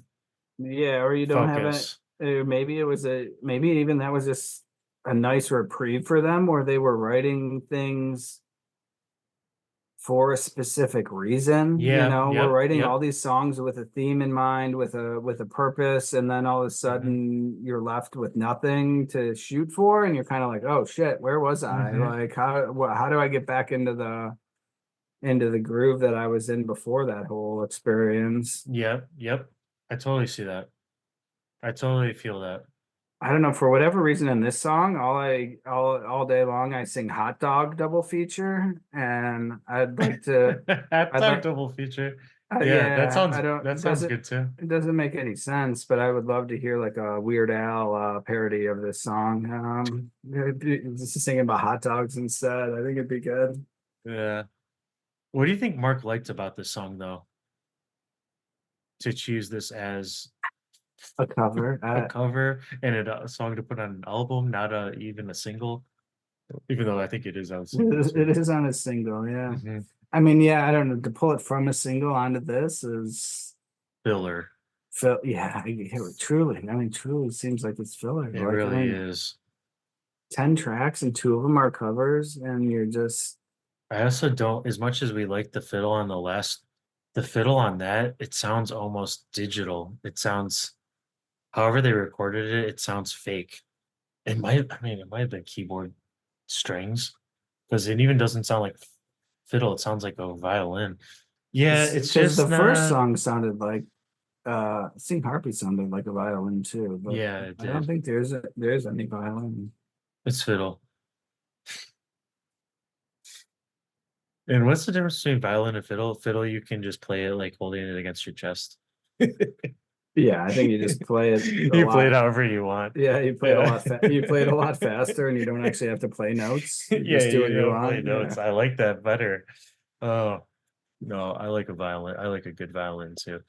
Yeah, or you don't have it. focus. Maybe it was maybe even that was just a nice reprieve for them, where they were writing things for a specific reason. Yeah. We're Yep. writing all Yep. these songs with a theme in mind, with a purpose, and then all of a hmm sudden you're left with nothing to shoot for, and you're kind of like, oh shit, where was I? hmm Like how do I get back into the groove that I was in before that whole experience? Yep. Yep. I totally see that. I totally feel that. I don't know, for whatever reason in this song, all day long I sing hot dog double feature, and Hot I'd dog like double feature. Yeah, that Yeah, I don't. that It sounds doesn't. good too. It doesn't make any sense, but I would love to hear like a Weird Al parody of this song. Just singing about hot dogs instead. I think it'd be good. Yeah. What do you think Mark liked about this song though? To choose this as A cover. a cover and a song to put on an album, not even a single. Even though I think it is on single It too. is on a single, yeah. Mhm. I mean, yeah, I don't know. To pull it from a single onto this is Filler. yeah, truly. I mean, truly seems like it's filler. It Like, I really mean, is. 10 tracks and 2 of them are covers, and you're just I also don't, as much as we like the fiddle on that, it sounds almost digital. It sounds, however they recorded it, it sounds fake. It might have been keyboard strings because it even doesn't sound like fiddle. It sounds like a violin. Yeah, it's because the just first not, song sounded like Sing Harpy sounded like a violin too, but yeah, it I don't did. think there's any violin. It's fiddle. And what's the difference between violin and fiddle? Fiddle, you can just play it like holding it against your chest. Yeah, I think you just play it a You play it lot. however you want. Yeah, you play it a Yeah. lot you play it a lot faster and you don't actually have to play notes. You Yeah, just do what you you don't play want. notes. Yeah. I like that better. Oh, no, I like a violin. I like a good violin too.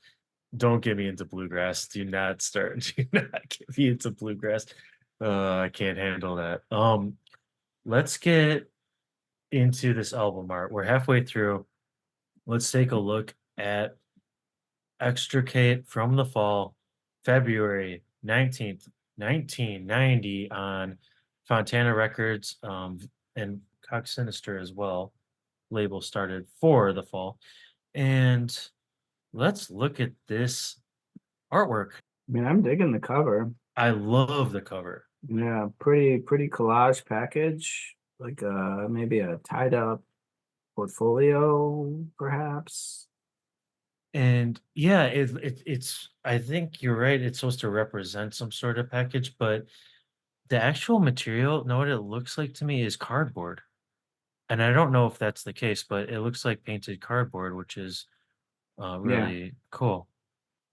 Don't get me into bluegrass. Do not start. Do not get me into bluegrass. I can't handle that. Let's get into this album art. We're halfway through. Let's take a look at Extricate from the Fall, February 19th, 1990 on Fontana Records, and Cox Sinister as well. Label started for the fall. And let's look at this artwork. I mean, I'm digging the cover. I love the cover. Yeah, pretty collage package. Like maybe a tied up portfolio, perhaps. And yeah, it's I think you're right. It's supposed to represent some sort of package, but the actual material, know what it looks like to me is cardboard. And I don't know if that's the case, but it looks like painted cardboard, which is Yeah. really cool.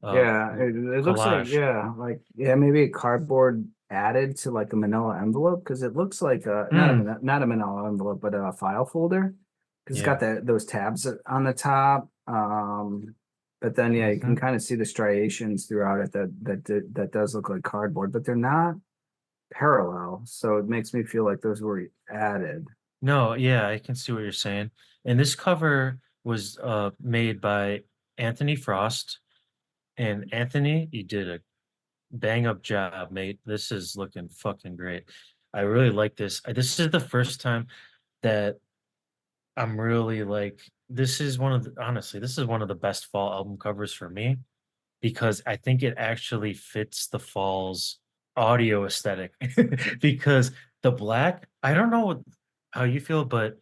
Yeah, it looks like Collage. maybe a cardboard added to like a manila envelope because it looks like Mm, not a manila envelope but a file folder because it's got yeah. those tabs on the top. But then yeah, you can Hmm. kind of see the striations throughout it that does look like cardboard, but they're not parallel, so it makes me feel like those were added. No, yeah, I can see what you're saying. And this cover was made by Anthony Frost. And Anthony, you did a bang up job, mate. This is looking fucking great. I really like this. This is the first time that I'm really like, this is one of the, honestly, this is one of the best fall album covers for me because I think it actually fits the fall's audio aesthetic. Because the black, I don't know how you feel, but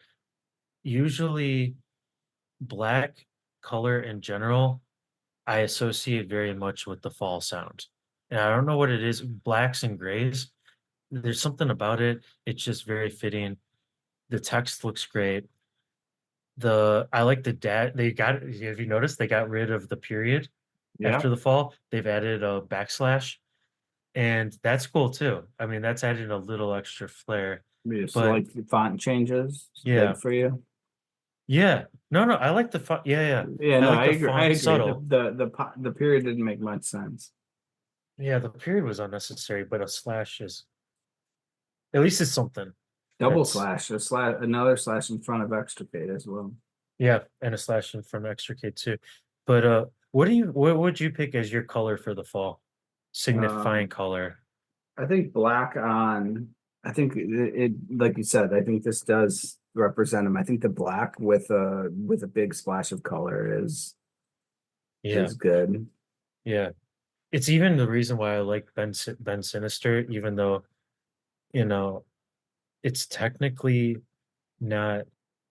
usually black color in general, I associate very much with the fall sound. And I don't know what it is, blacks and grays. There's something about it. It's just very fitting. The text looks great. I like the they got, have you noticed they got rid of the period Yeah, after the fall? They've added a backslash, and that's cool too. I mean, that's added a little extra flair. just But like the font changes. It's big yeah, for you. yeah. No, no, I like the font. Yeah, yeah. Yeah, I no, like I the agree. I font agree. subtle. The period didn't make much sense. Yeah, the period was unnecessary, but a slash is at least it's something. Double That's slash, another slash in front of extricate as well. yeah, and a slash in from Extricate too. But what would you pick as your color for the fall? Signifying Um, color. I think black on. I think like you said. I think this does represent him. I think the black with a big splash of color Yeah, is good. yeah. It's even the reason why I like Ben Sinister, even though, you know, it's technically not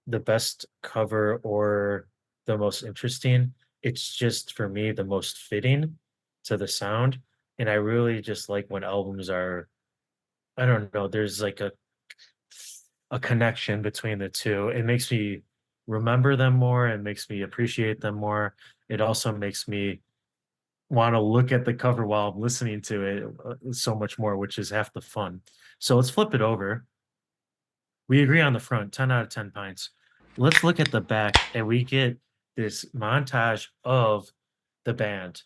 the best cover or the most interesting. It's just for me the most fitting to the sound. And I really just like when albums are, I don't know, there's like a connection between the two. It makes me remember them more and makes me appreciate them more. It also makes me want to look at the cover while I'm listening to it so much more, which is half the fun. So let's flip it over. We agree on the front, 10 out of 10 pints. Let's look at the back, and we get this montage of the band.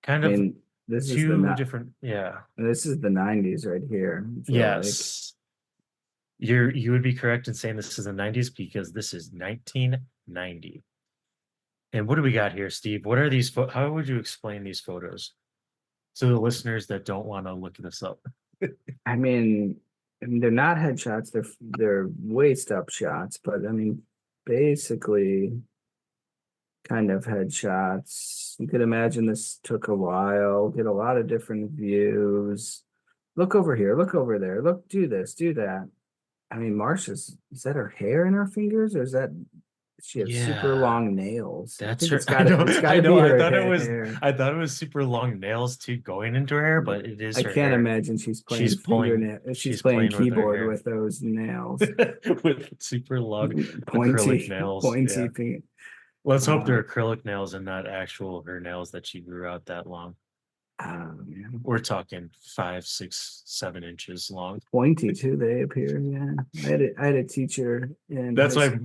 Kind I of mean, this is two different, yeah. this is the 90s right here. I feel like. Yes. You would be correct in saying this is the 90s because this is 1990. And what do we got here, Steve? What are these how would you explain these photos to the listeners that don't want to look this up? I mean, they're not headshots, they're waist up shots, but I mean, basically kind of headshots. You could imagine this took a while, get a lot of different views. Look over here, look over there, look, do this, do that. I mean, Marsha's, is that her hair in her fingers, or is that she has super Yeah. long nails? I That's think her. it's gotta I be know. her I hair. thought it was super long nails too going into her hair, but it is I her can't hair. imagine she's playing She's pulling. fingernail. She's She's playing playing with her keyboard hair with those nails. with super long acrylic Pointy, nails. pointy Yeah. finger. Let's hope they're acrylic nails and not actual her nails that she grew out that long. Man. We're talking 5, 6, 7 inches long. Pointy too, they appear. Yeah. I had a teacher in That's high, why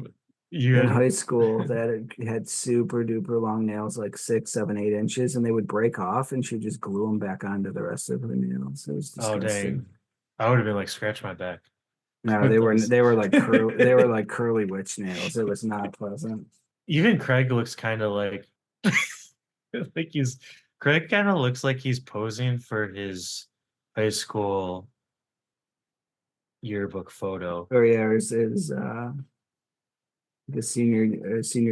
you in had high school that had super duper long nails, like 6, 7, 8 inches, and they would break off and she'd just glue them back onto the rest of her nails. It was oh disgusting. dang. I would have been like scratch my back. No, with they were those. they were like they were like curly witch nails. It was not pleasant. Even Craig looks kind of like like Craig kind of looks like he's posing for his high school yearbook photo. Oh yeah, it was the senior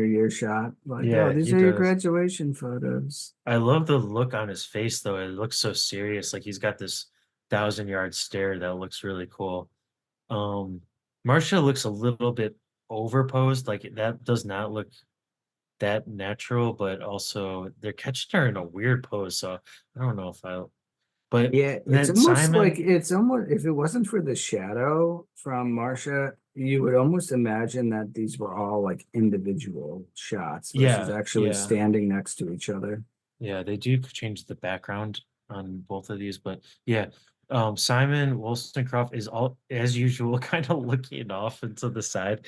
year shot. Like, Yeah, oh, these he are your does. graduation photos. I love the look on his face though. It looks so serious. Like he's got this 1,000-yard stare that looks really cool. Marcia looks a little bit overposed. Like that does not look that natural, but also they're catching her in a weird pose. So I don't know if I. But Yeah, it's then almost like Simon, it's almost, if it wasn't for the shadow from Marcia, you would almost imagine that these were all like individual shots versus yeah, actually yeah, standing next to each other. yeah, they do change the background on both of these, but yeah, Simon Wollstonecroft is all as usual, kind of looking off into the side,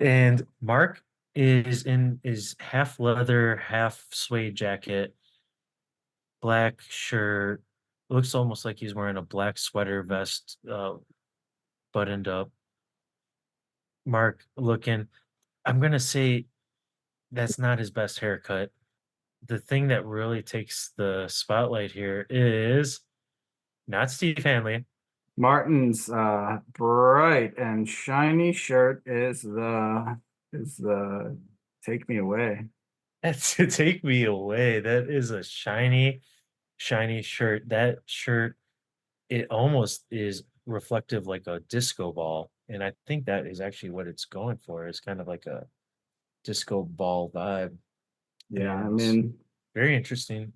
and Mark is in his half leather, half suede jacket, black shirt. Looks almost like he's wearing a black sweater vest, buttoned up. Mark looking. I'm gonna say that's not his best haircut. The thing that really takes the spotlight here is not Steve Hanley. Martin's bright and shiny shirt is the take me away. That's to take me away. That is a shiny, shiny shirt. That shirt, it almost is reflective like a disco ball. And I think that is actually what it's going for. It's kind of like a disco ball vibe. Yeah, I And mean, very interesting.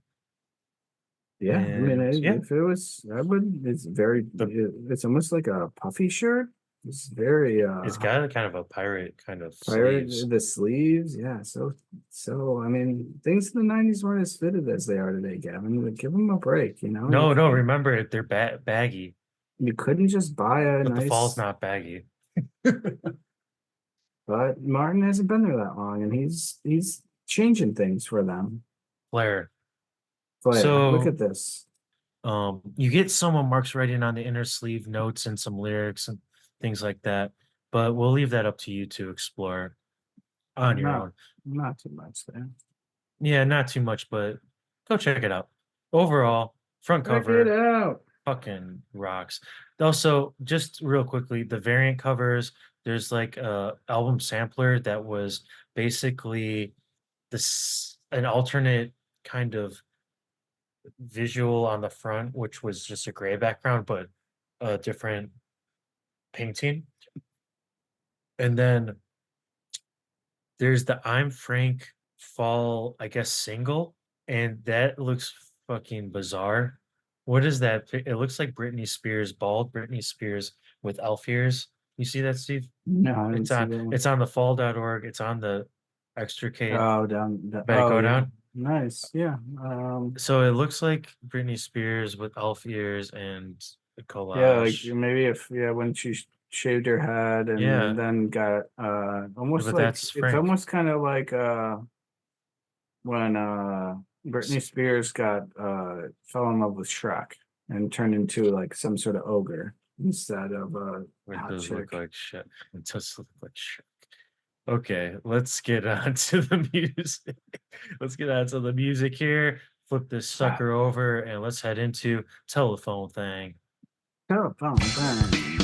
yeah, I mean, And yeah, if it was, I would. It's very. It's almost like a puffy shirt. It's very it's got a kind of a pirate kind of pirate. sleeves. The sleeves, yeah. So I mean, things in the '90s weren't as fitted as they are today, Gavin. Like, give them a break, you know. No, remember they're baggy, You couldn't just buy a but the fall's nice. not baggy. But Martin hasn't been there that long, and he's changing things for them. Flair. Flair, look So at this. you get some of Mark's writing on the inner sleeve notes and some lyrics and things like that, but we'll leave that up to you to explore on your Not own. not too much there. Yeah, not too much, but go check it out. Overall, front Check it cover out. fucking rocks. Also, just real quickly, the variant covers, there's like a album sampler that was basically this an alternate kind of visual on the front, which was just a gray background, but a different painting. And then there's the I'm Frank fall, I guess, single, and that looks fucking bizarre. What is that? It looks like Britney Spears, bald Britney Spears with elf ears. You see that, Steve? No, I didn't It's see on that one. it's on the fall.org. It's on the Extricate. Oh, down. Better go down. Nice. Yeah. So it looks like Britney Spears with elf ears and a Yeah, like collage. maybe if when she shaved her head and Yeah. then got almost But like that's it's Frank. almost kind of like when Britney Spears got fell in love with Shrek and turned into like some sort of ogre instead of a It hot does look chick. like shit. It does look like shit. Okay, let's get on to the music. Let's get on to the music here. Flip this sucker over and let's head into telephone thing. Telephone bang.